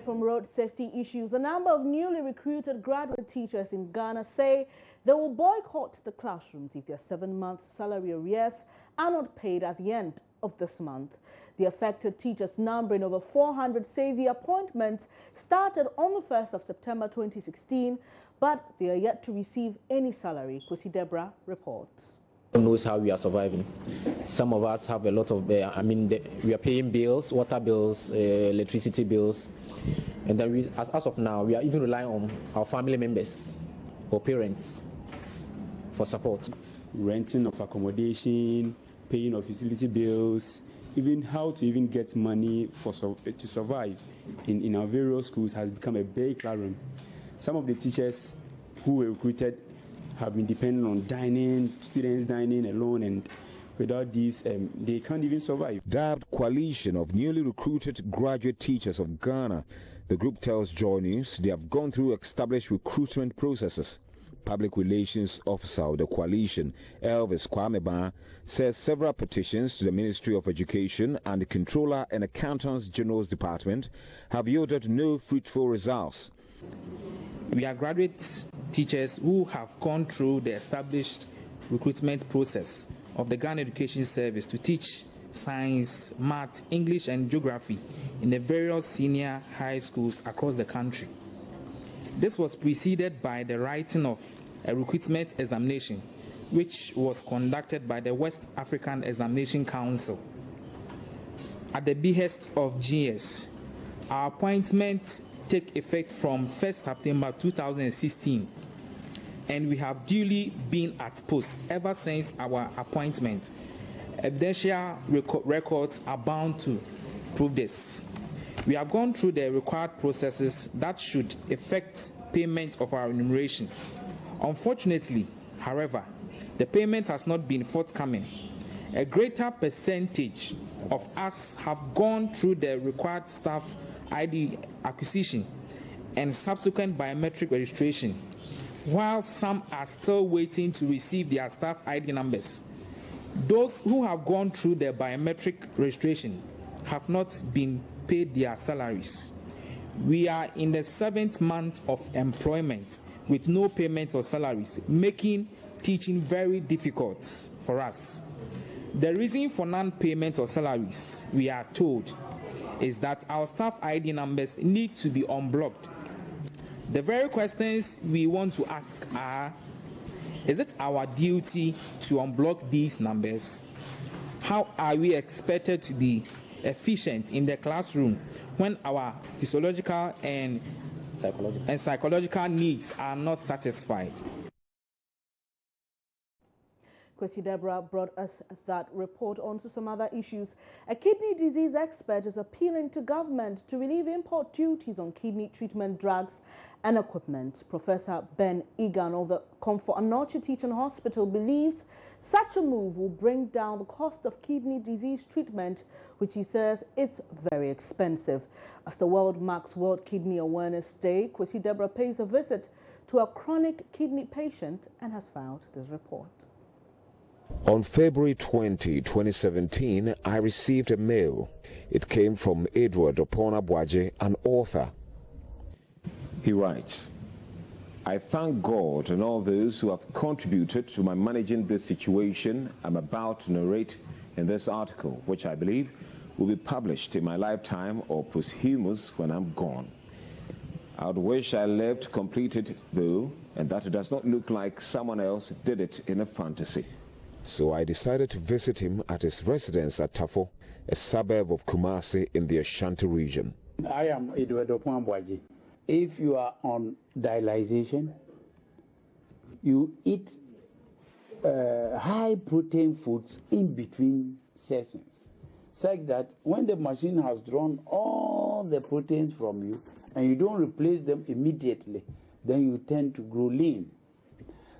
Aside from road safety issues, a number of newly recruited graduate teachers in Ghana say they will boycott the classrooms if their 7-month salary arrears are not paid at the end of this month. The affected teachers, numbering over 400, say the appointments started on the 1st of September 2016, but they are yet to receive any salary. Kwesi Deborah reports. Knows how we are surviving. Some of us have a lot of, we are paying bills, water bills, electricity bills, and then as of now, we are even relying on our family members or parents for support. Renting of accommodation, paying of utility bills, even how to even get money to survive in our various schools has become a big problem. Some of the teachers who were recruited have been dependent on students dining alone, and without this, they can't even survive. Dubbed Coalition of Newly Recruited Graduate Teachers of Ghana, the group tells Joy News they have gone through established recruitment processes. Public Relations Officer of the coalition, Elvis Kwameba, says several petitions to the Ministry of Education and the Controller and Accountants General's Department have yielded no fruitful results. We are graduate teachers who have gone through the established recruitment process of the Ghana Education Service to teach science, math, English and geography in the various senior high schools across the country. This was preceded by the writing of a recruitment examination which was conducted by the West African Examination Council. At the behest of GS, our appointment take effect from 1st September 2016, and we have duly been at post ever since our appointment. Evidential records are bound to prove this. We have gone through the required processes that should effect payment of our remuneration. Unfortunately, however, the payment has not been forthcoming. A greater percentage of us have gone through the required staff ID acquisition and subsequent biometric registration, while some are still waiting to receive their staff ID numbers. Those who have gone through the biometric registration have not been paid their salaries. We are in the 7th month of employment with no payment or salaries, making teaching very difficult for us. The reason for non-payment of salaries, we are told, is that our staff ID numbers need to be unblocked. The very questions we want to ask are, is it our duty to unblock these numbers? How are we expected to be efficient in the classroom when our physiological and psychological needs are not satisfied? Kwesi Deborah brought us that report. On to some other issues. A kidney disease expert is appealing to government to relieve import duties on kidney treatment drugs and equipment. Professor Ben Egan of the Comfort Anoche Teaching Hospital believes such a move will bring down the cost of kidney disease treatment, which he says is very expensive. As the world marks World Kidney Awareness Day, Kwesi Deborah pays a visit to a chronic kidney patient and has filed this report. On February 20, 2017, I received a mail. It came from Edward Oponabwaje, an author. He writes, I thank God and all those who have contributed to my managing this situation I'm about to narrate in this article, which I believe will be published in my lifetime or posthumous when I'm gone. I would wish I lived completed though, and that it does not look like someone else did it in a fantasy. So I decided to visit him at his residence at Tafo, a suburb of Kumasi in the Ashanti region. I am Edward Oponabwaje. If you are on dialyzation, you eat high protein foods in between sessions, such that when the machine has drawn all the proteins from you and you don't replace them immediately, then you tend to grow lean.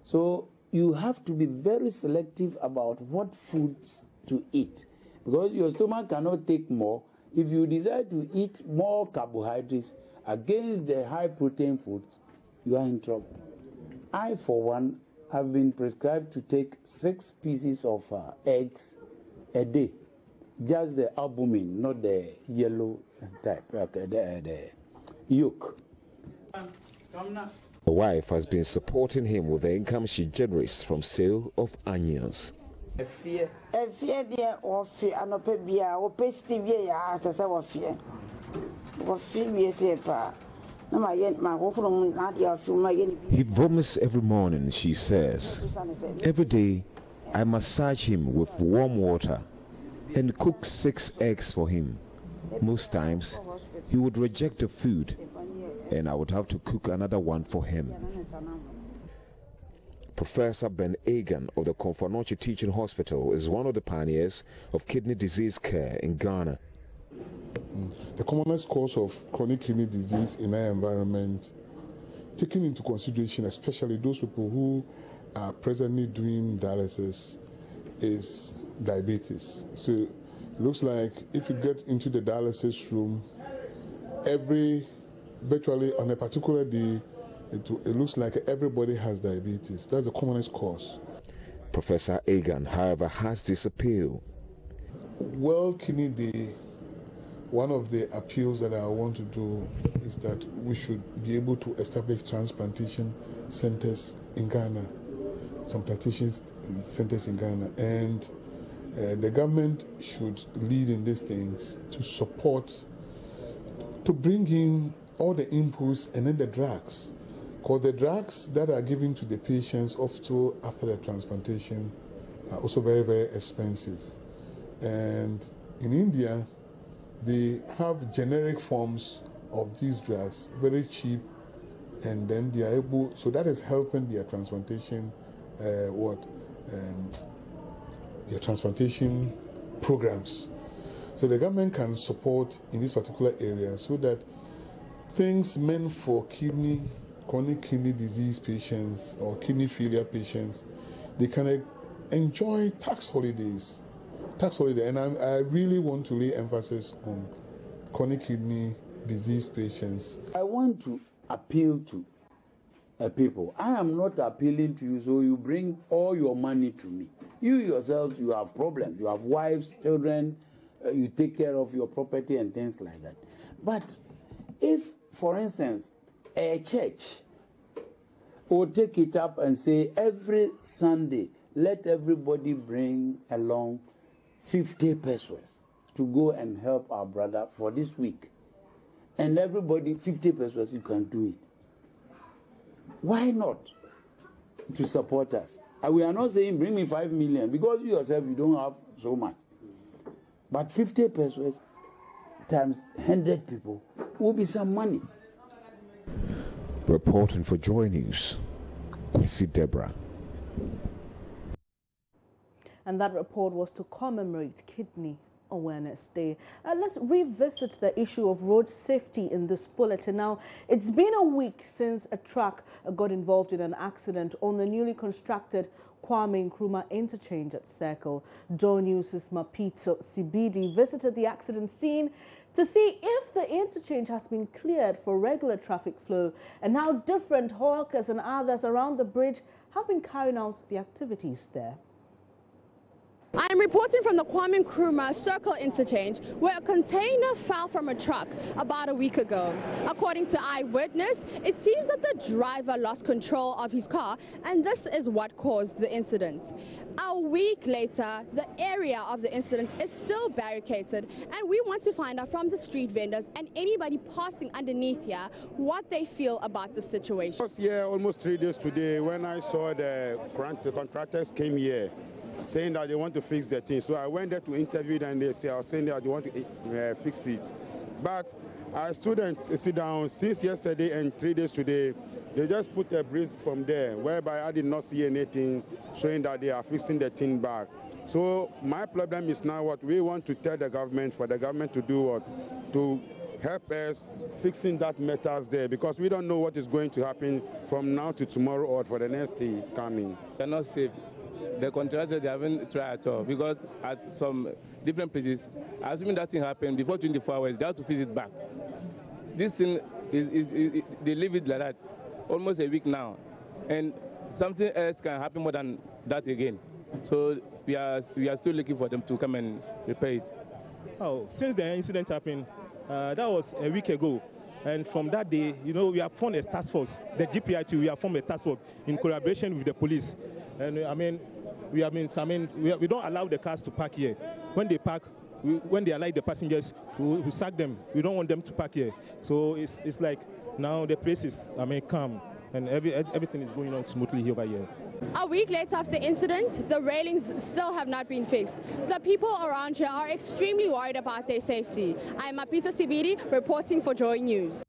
So you have to be very selective about what foods to eat, because your stomach cannot take more. If you decide to eat more carbohydrates against the high protein foods, you are in trouble. I, for one, have been prescribed to take 6 pieces of eggs a day, just the albumin, not the yellow type, okay, yoke. The wife has been supporting him with the income she generates from sale of onions. He vomits every morning, she says. Every day, I massage him with warm water and cook 6 eggs for him. Most times, he would reject the food, and I would have to cook another one for him. Professor Ben Egan of the Konfanochi Teaching Hospital is one of the pioneers of kidney disease care in Ghana. The commonest cause of chronic kidney disease in our environment, taking into consideration especially those people who are presently doing dialysis, is diabetes. So it looks like if you get into the dialysis room, virtually on a particular day, it looks like everybody has diabetes. That's the commonest cause. Professor Egan, however, has this appeal. World Kidney Day, one of the appeals that I want to do is that we should be able to establish transplantation centers in Ghana, some plantation centers in Ghana, and the government should lead in these things to support, to bring in all the inputs and then the drugs. Because the drugs that are given to the patients after the transplantation are also very, very expensive. And in India, they have generic forms of these drugs, very cheap, and then they are able, so that is helping their transplantation, their transplantation programs. So the government can support in this particular area so that things meant for chronic kidney disease patients or kidney failure patients, they can enjoy tax holidays. And I really want to lay emphasis on chronic kidney disease patients. I want to appeal to people. I am not appealing to you, so you bring all your money to me. You yourselves, you have problems. You have wives, children, you take care of your property and things like that. But if, for instance, a church will take it up and say every Sunday, let everybody bring along 50 pesos to go and help our brother for this week. And everybody, 50 pesos, you can do it. Why not? To support us. And we are not saying bring me 5 million, because you yourself, you don't have so much. But 50 pesos times 100 people will be some money. Reporting for Joy News, Kwesi Deborah. And that report was to commemorate Kidney Awareness Day. Let's revisit the issue of road safety in this bulletin. Now, it's been a week since a truck got involved in an accident on the newly constructed Nkrumah Interchange at Circle. Joy News' Mapito Sibidi visited the accident scene to see if the interchange has been cleared for regular traffic flow and how different hawkers and others around the bridge have been carrying out the activities there. I am reporting from the Nkrumah Circle Interchange, where a container fell from a truck about a week ago. According to eyewitness, it seems that the driver lost control of his car, and this is what caused the incident. A week later, the area of the incident is still barricaded, and we want to find out from the street vendors and anybody passing underneath here what they feel about the situation. I was here almost 3 days today when I saw the contractors came here saying that they want to fix the thing. So I went there to interview them, and they are saying that they want to fix it. But our students sit down since yesterday and 3 days today. They just put a bridge from there, whereby I did not see anything showing that they are fixing the thing back. So my problem is now what we want to tell the government, for the government to do what? To help us fixing that matters there, because we don't know what is going to happen from now to tomorrow or for the next day coming. They're not safe. The contractors, they haven't tried at all, because at some different places, assuming that thing happened before 24 hours, they have to fix it back. This thing they leave it like that almost a week now, and something else can happen more than that again. So we are still looking for them to come and repair it. Oh, since the incident happened, that was a week ago. And from that day, you know, we have formed a task force, the GPIT, we have formed a task force in collaboration with the police. And we don't allow the cars to park here. When they park, when they alight the passengers, we sack them. We don't want them to park here. So it's like now the place is, calm, and everything is going on smoothly over here. A week later after the incident, the railings still have not been fixed. The people around here are extremely worried about their safety. I'm Apita Sibidi reporting for Joy News.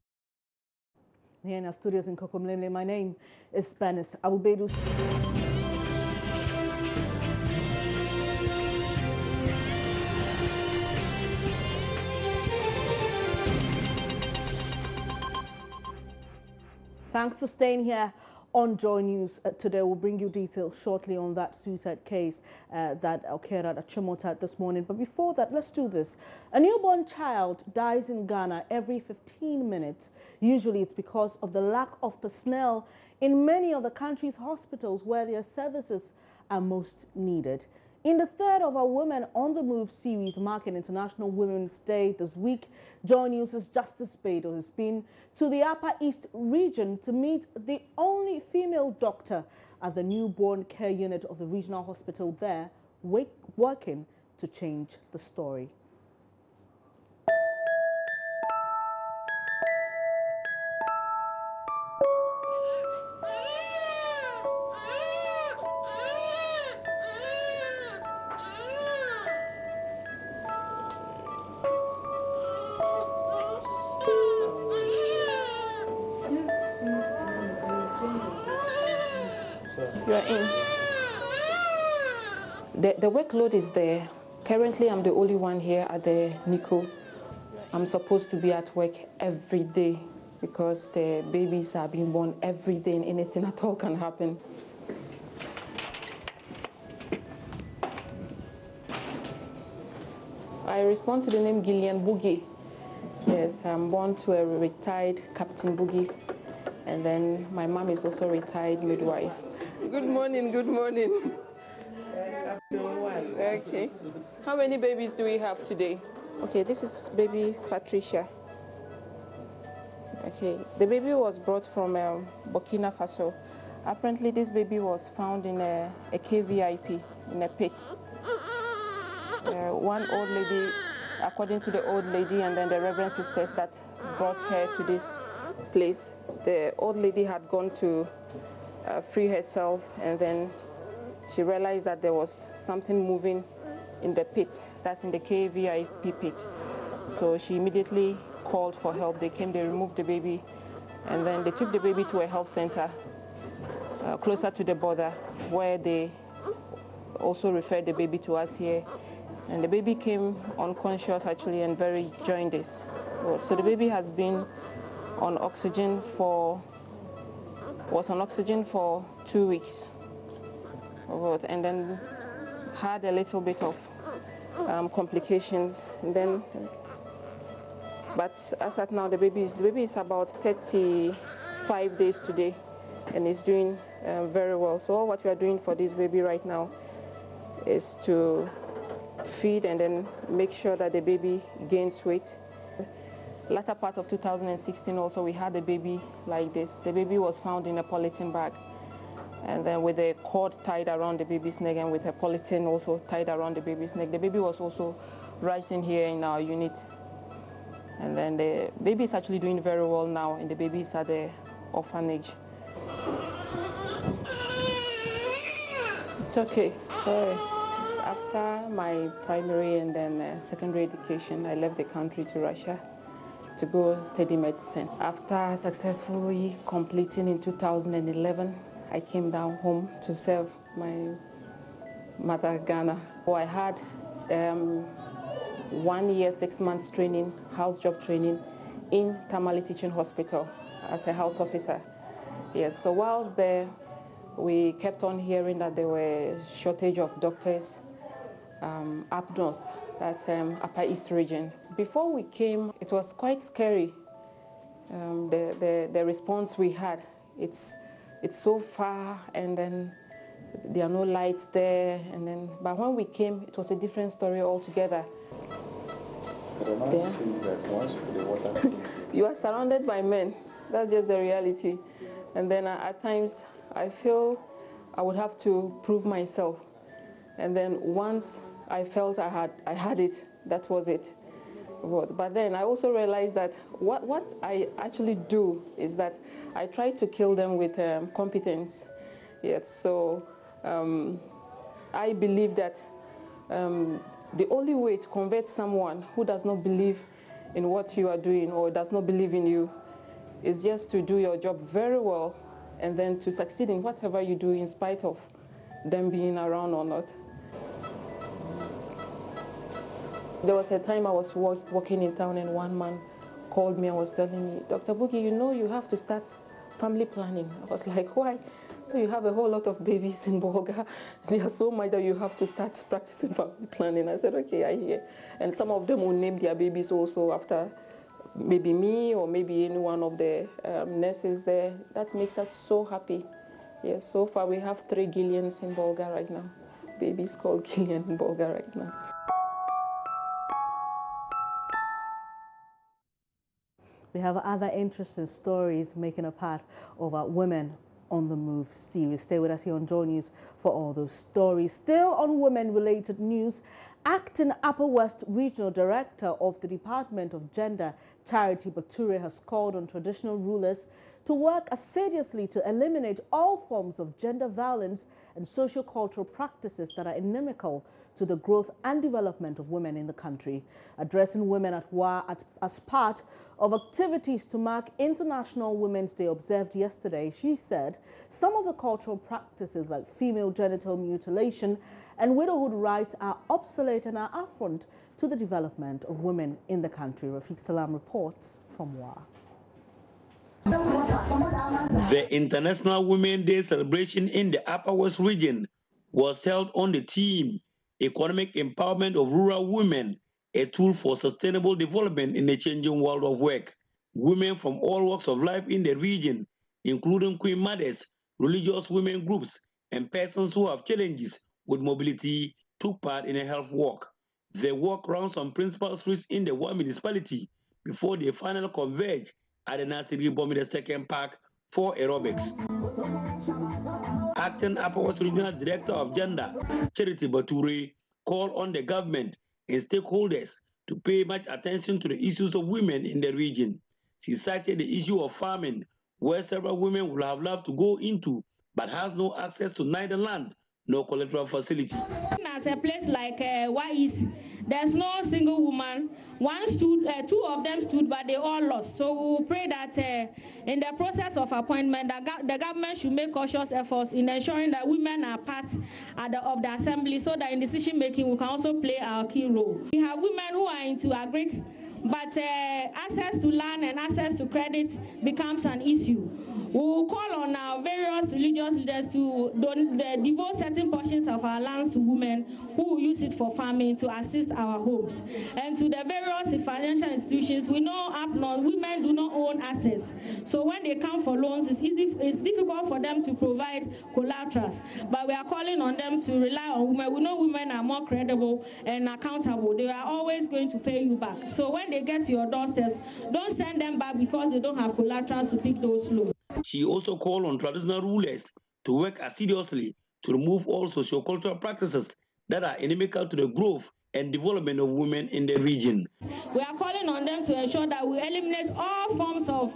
Here in our studios in Kokomlemle, my name is Benis Abubedu. Thanks for staying here on Joy News. Today we'll bring you details shortly on that suicide case that occurred at Chimota this morning. But before that, let's do this. A newborn child dies in Ghana every 15 minutes. Usually it's because of the lack of personnel in many of the country's hospitals where their services are most needed. In the third of our Women on the Move series marking International Women's Day this week, Joy News' Justice Bedo has been to the Upper East region to meet the only female doctor at the newborn care unit of the regional hospital there, working to change the story. You are in. The workload is there. Currently, I'm the only one here at the NICU. I'm supposed to be at work every day because the babies are being born every day and anything at all can happen. I respond to the name Gillian Boogie. Yes, I'm born to a retired Captain Boogie. And then my mom is also a retired midwife. Good morning, good morning. Okay. How many babies do we have today? Okay, this is baby Patricia. Okay, the baby was brought from Burkina Faso. Apparently this baby was found in a KVIP, in a pit. One old lady, according to the old lady and then the Reverend sisters that brought her to this place, the old lady had gone to free herself, and then she realized that there was something moving in the pit, that's in the KVIP pit. So she immediately called for help. They came, they removed the baby, and then they took the baby to a health center closer to the border, where they also referred the baby to us here. And the baby came unconscious actually and very jaundiced. So the baby has been on oxygen was on oxygen for 2 weeks, and then had a little bit of complications. And then, but as at now, the baby is about 35 days today, and is doing very well. So all what we are doing for this baby right now is to feed and then make sure that the baby gains weight. Latter part of 2016 also we had a baby like this. The baby was found in a polythene bag, and then with a cord tied around the baby's neck and with a polythene also tied around the baby's neck. The baby was also rushed in here in our unit, and then the baby is actually doing very well now, and the baby is at the orphanage. It's okay, sorry. After my primary and then secondary education, I left the country to Russia to go study medicine. After successfully completing in 2011, I came down home to serve my mother, Ghana. So I had 1 year, 6 months training, house job training in Tamale Teaching Hospital as a house officer. Yes, so whilst there, we kept on hearing that there were shortage of doctors up north. That's Upper East region. Before we came, it was quite scary. The response we had, it's so far, and then there are no lights there, and then. But when we came, it was a different story altogether. Yeah. You are surrounded by men. That's just the reality. And then at times I feel I would have to prove myself. And then once I felt I had it, that was it. But then I also realized that what I actually do is that I try to kill them with competence. Yes, so I believe that the only way to convert someone who does not believe in what you are doing or does not believe in you is just to do your job very well and then to succeed in whatever you do in spite of them being around or not. There was a time I was walking in town and one man called me and was telling me, Dr. Boogie, you know you have to start family planning. I was like, why? So you have a whole lot of babies in Bolga. There are so much that you have to start practicing family planning. I said, okay, I hear. And some of them will name their babies also after maybe me or maybe any one of the nurses there. That makes us so happy. Yes, so far we have 3 Gillians in Bolga right now. Babies called Gillian in Bolga right now. We have other interesting stories making a part of our Women on the Move series. Stay with us here on Joy News for all those stories. Still on women-related news, acting Upper West Regional Director of the Department of Gender, Charity Bature, has called on traditional rulers to work assiduously to eliminate all forms of gender violence and socio-cultural practices that are inimical to the growth and development of women in the country. Addressing women at war as part of activities to mark International Women's Day observed yesterday, she said some of the cultural practices like female genital mutilation and widowhood rights are obsolete and are affront to the development of women in the country. Rafiq Salam reports from WA. The International Women's Day celebration in the Upper West region was held on the theme Economic Empowerment of Rural Women, a tool for sustainable development in a changing world of work. Women from all walks of life in the region, including queen mothers, religious women groups, and persons who have challenges with mobility, took part in a health walk. They walked around some principal streets in the one municipality before they finally converged at the Nasiri Bomida Second Park for aerobics. Acting Upper West Regional Director of Gender, Charity Bature, called on the government and stakeholders to pay much attention to the issues of women in the region. She cited the issue of farming, where several women would have loved to go into, but has no access to neither land nor collateral facility. As a place like Wais, there's no single woman. One stood, two of them stood, but they all lost. So we will pray that in the process of appointment, the government should make cautious efforts in ensuring that women are part of the assembly, so that in decision making we can also play our key role. We have women who are into agric, but access to land and access to credit becomes an issue. We will call on our various religious leaders to devote certain portions of our lands to women who will use it for farming to assist our homes. And to the various financial institutions, we know up north women do not own assets. So when they come for loans, it's difficult for them to provide collaterals. But we are calling on them to rely on women. We know women are more credible and accountable. They are always going to pay you back. So when they get to your doorsteps, don't send them back because they don't have collaterals to pick those loans. She also called on traditional rulers to work assiduously to remove all sociocultural practices that are inimical to the growth and development of women in the region. We are calling on them to ensure that we eliminate all forms of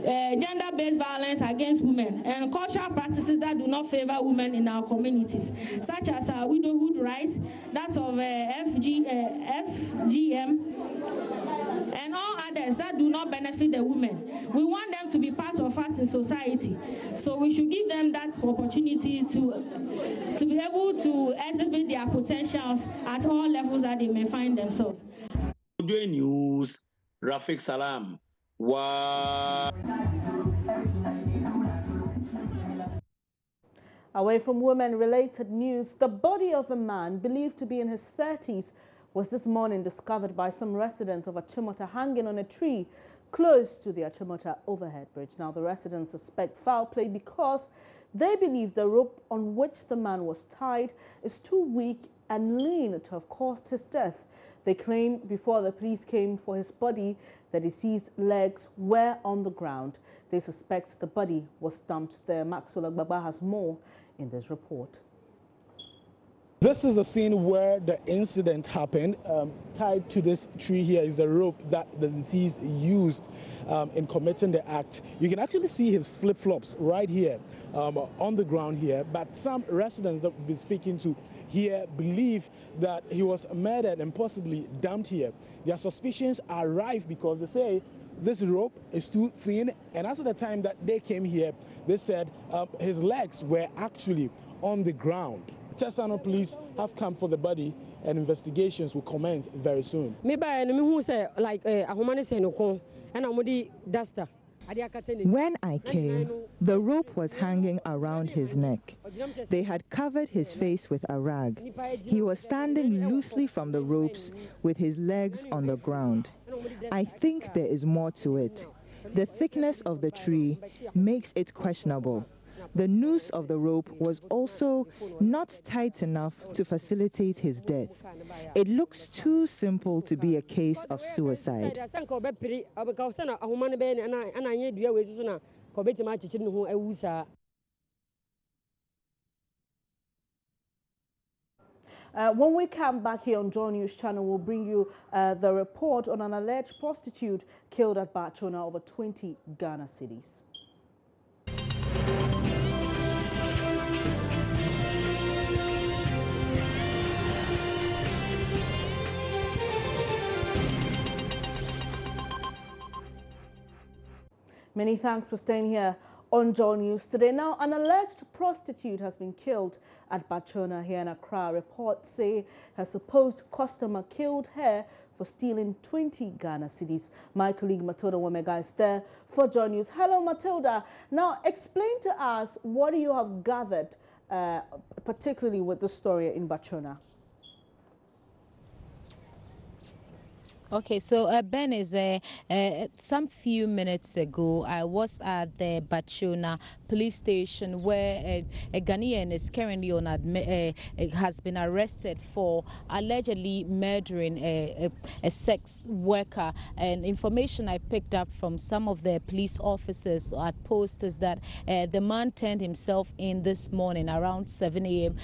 gender-based violence against women and cultural practices that do not favor women in our communities, such as our widowhood rights, that of FGM, and all others that do not benefit the women. We want them to be part of us in society, so we should give them that opportunity to be able to exhibit their potentials at all levels that they may find themselves. News, Rafiq Salam. Wow. Away from women-related news, the body of a man believed to be in his 30s was this morning discovered by some residents of Achimota hanging on a tree close to the Achimota overhead bridge. Now, the residents suspect foul play because they believe the rope on which the man was tied is too weak and lean to have caused his death. They claim before the police came for his body, the deceased's legs were on the ground. They suspect the body was dumped there. Maxwell Agbaba has more in this report. This is the scene where the incident happened. Tied to this tree here is the rope that the deceased used in committing the act. You can actually see his flip-flops right here on the ground here. But some residents that we've been speaking to here believe that he was murdered and possibly dumped here. Their suspicions are rife because they say this rope is too thin. And as of the time that they came here, they said his legs were actually on the ground. Tesano police have come for the body and investigations will commence very soon. When I came, the rope was hanging around his neck. They had covered his face with a rag. He was standing loosely from the ropes with his legs on the ground. I think there is more to it. The thickness of the tree makes it questionable. The noose of the rope was also not tight enough to facilitate his death. It looks too simple to be a case of suicide. When we come back here on Joy News Channel, we'll bring you the report on an alleged prostitute killed at Bachona over 20 Ghana cedis. Many thanks for staying here on Joy News today. Now, an alleged prostitute has been killed at Bachona here in Accra. Reports say her supposed customer killed her for stealing 20 Ghana cedis. My colleague Matilda Womega is there for Joy News. Hello, Matilda. Now, explain to us what you have gathered, particularly with the story in Bachona. Okay, so Ben, is some few minutes ago, I was at the Bachona police station where a Ghanaian is currently on has been arrested for allegedly murdering a sex worker. And information I picked up from some of the police officers at post is that the man turned himself in this morning around 7 a.m.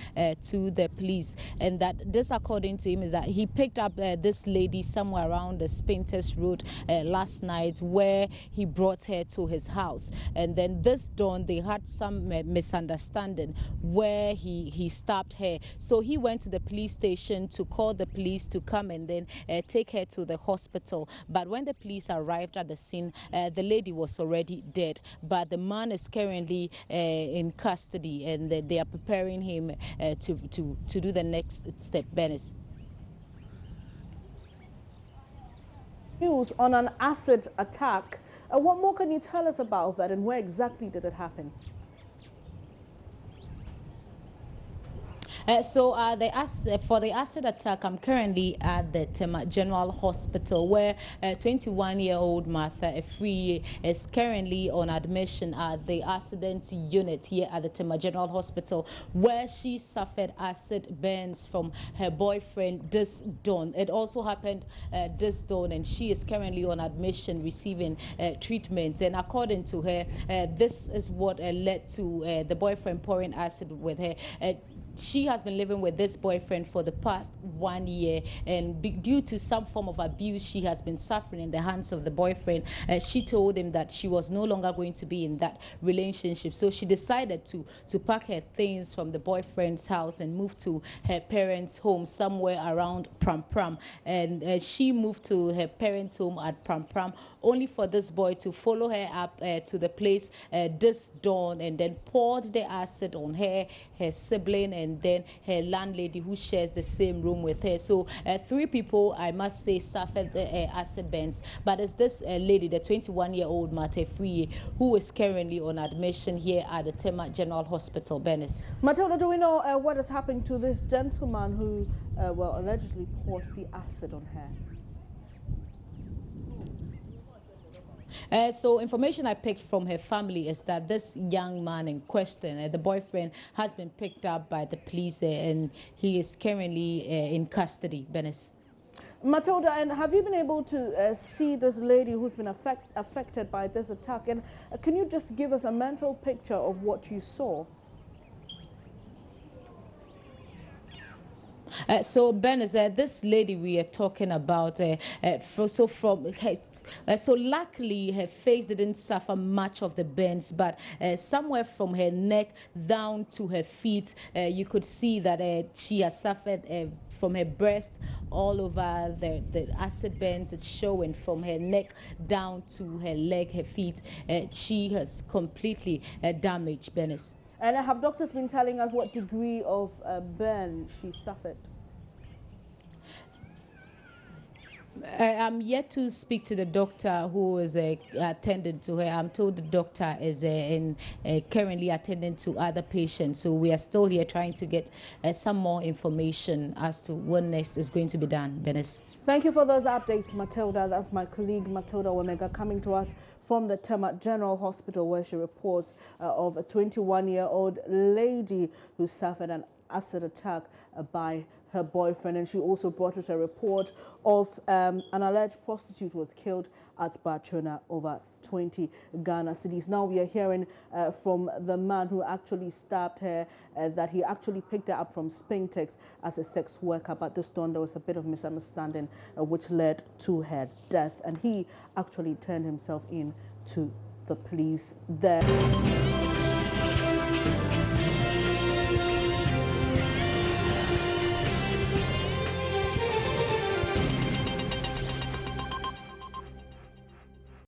To the police, and that this, according to him, is that he picked up this lady somewhere around the Spintex Road last night, where he brought her to his house. And then this dawn, they had some misunderstanding where he stabbed her. So he went to the police station to call the police to come and then take her to the hospital. But when the police arrived at the scene, the lady was already dead. But the man is currently in custody, and they are preparing him to do the next step. Benis. News on an acid attack. What more can you tell us about that, and where exactly did it happen? For the acid attack, I'm currently at the Tema General Hospital, where 21-year-old Martha Efriye is currently on admission at the accident unit here at the Tema General Hospital, where she suffered acid burns from her boyfriend this dawn. It also happened this dawn, and she is currently on admission receiving treatment. And according to her, this is what led to the boyfriend pouring acid with her. She has been living with this boyfriend for the past 1 year, and due to some form of abuse she has been suffering in the hands of the boyfriend, she told him that she was no longer going to be in that relationship. So she decided to pack her things from the boyfriend's house and move to her parents' home somewhere around Pram Pram. And she moved to her parents' home at Pram Pram, only for this boy to follow her up to the place this dawn, and then poured the acid on her sibling, and then her landlady who shares the same room with her. So 3 people, I must say, suffered acid burns. But it's this lady, the 21-year-old Martha Efriye, who is currently on admission here at the Tema General Hospital, Benis. Matilda, do we know what has happened to this gentleman who, allegedly poured the acid on her? So information I picked from her family is that this young man in question, the boyfriend, has been picked up by the police and he is currently in custody, Benis. Matilda, and have you been able to see this lady who's been affected by this attack? And can you just give us a mental picture of what you saw? So, Benazir, this lady we are talking about, so luckily her face didn't suffer much of the burns, but somewhere from her neck down to her feet, you could see that she has suffered from her breast all over the acid burns. It's showing from her neck down to her leg, her feet. She has completely damaged, Benis. And have doctors been telling us what degree of burn she suffered? I'm yet to speak to the doctor who is attending to her. I'm told the doctor is currently attending to other patients. So we are still here trying to get some more information as to what next is going to be done. Benis. Thank you for those updates, Matilda. That's my colleague Matilda Wemega coming to us from the Nkrumah General Hospital, where she reports of a 21-year-old lady who suffered an acid attack by her boyfriend. And she also brought us a report of an alleged prostitute who was killed at Barcelona, over 20 Ghana cedis. Now we are hearing from the man who actually stabbed her that he actually picked her up from Spintex as a sex worker, but this time there was a bit of misunderstanding which led to her death, and he actually turned himself in to the police there.